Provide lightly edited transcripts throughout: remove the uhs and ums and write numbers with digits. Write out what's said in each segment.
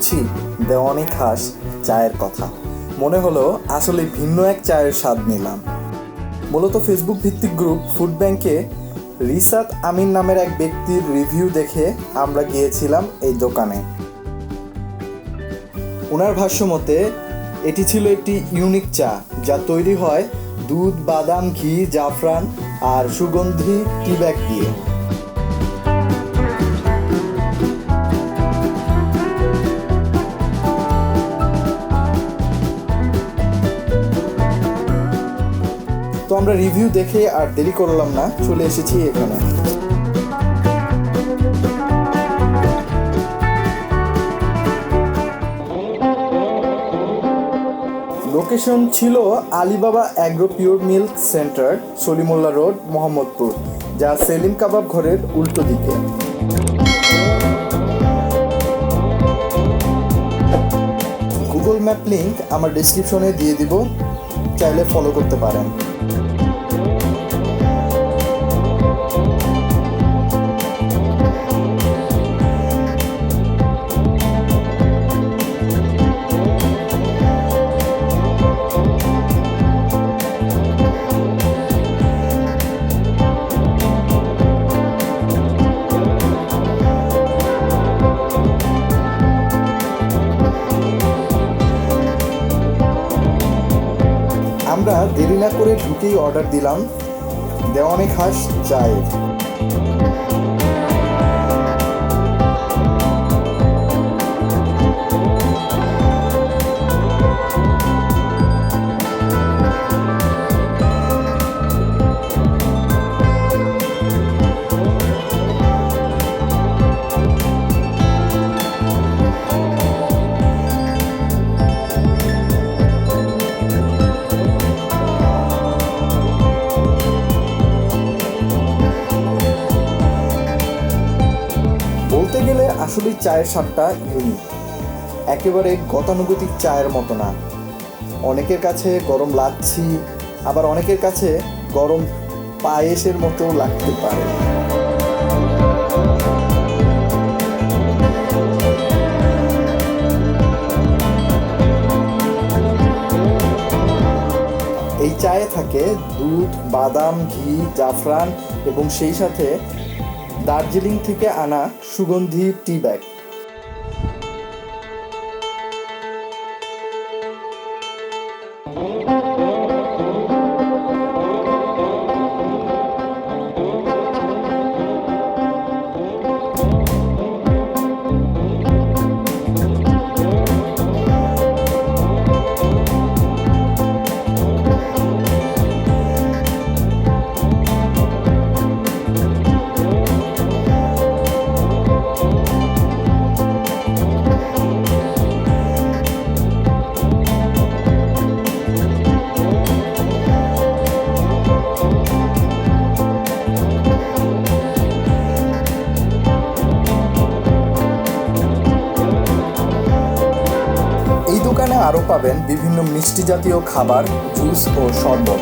বলছি দেওয়ানি খাস চায়ের কথা, মনে হলো আসলে ভিন্ন এক চায়ের স্বাদ নিলাম। মূলত ফেসবুক ভিত্তিক গ্রুপ ফুড ব্যাংকে রিসাত আমিন নামের এক ব্যক্তির রিভিউ দেখে আমরা গিয়েছিলাম এই দোকানে। ওনার ভাষ্য মতে এটি ছিল একটি ইউনিক চা, যা তৈরি হয় দুধ, বাদাম, ঘি, জাফরান আর সুগন্ধি টি ব্যাগ দিয়ে। তো আমরা রিভিউ দেখে আর দেরি করলাম না, চলে এসেছি এখানে। লোকেশন ছিল Alibaba agro pure milk centre, Salimullah road, Mohammadpur, যা সেলিম কাবাব ঘরের উল্টো দিকে। গুগল ম্যাপ লিংক আমার ডেসক্রিপশনে দিয়ে দিব, চাইলে ফলো করতে পারেন। আমরা দেরি না করে ঢুকেই অর্ডার দিলাম দেওয়ানি খাস চায়ের। বলতে গেলে আসলে চায়ের স্বাদটা ইউনিক, একেবারে গতানুগতিক চায়ের মতো না। অনেকের কাছে গরম লাচ্ছি, আবার অনেকের কাছে গরম পায়েসের মতো লাগতে পারে। এই চায়ে থাকে দুধ, বাদাম, ঘি, জাফরান এবং সেই সাথে দার্জিলিং থেকে আনা সুগন্ধি টি ব্যাগ। দোকানে আরও পাবেন বিভিন্ন মিষ্টি জাতীয় খাবার, জুস ও শরবত।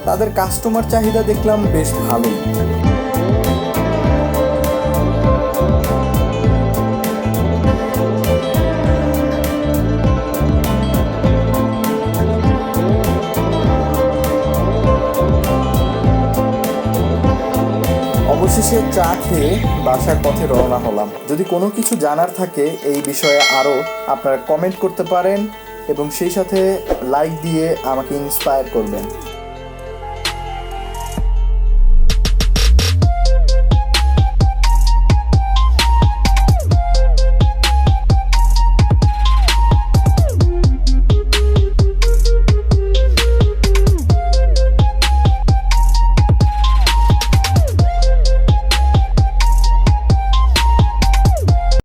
তাদের কাস্টমার চাহিদা দেখলাম বেশ ভালোই। অবশেষে চা খেয়ে বাসার পথে রওনা হলাম। যদি কোনো কিছু জানার থাকে এই বিষয়ে আরও, আপনারা কমেন্ট করতে পারেন এবং সেই সাথে লাইক দিয়ে আমাকে ইন্সপায়ার করবেন।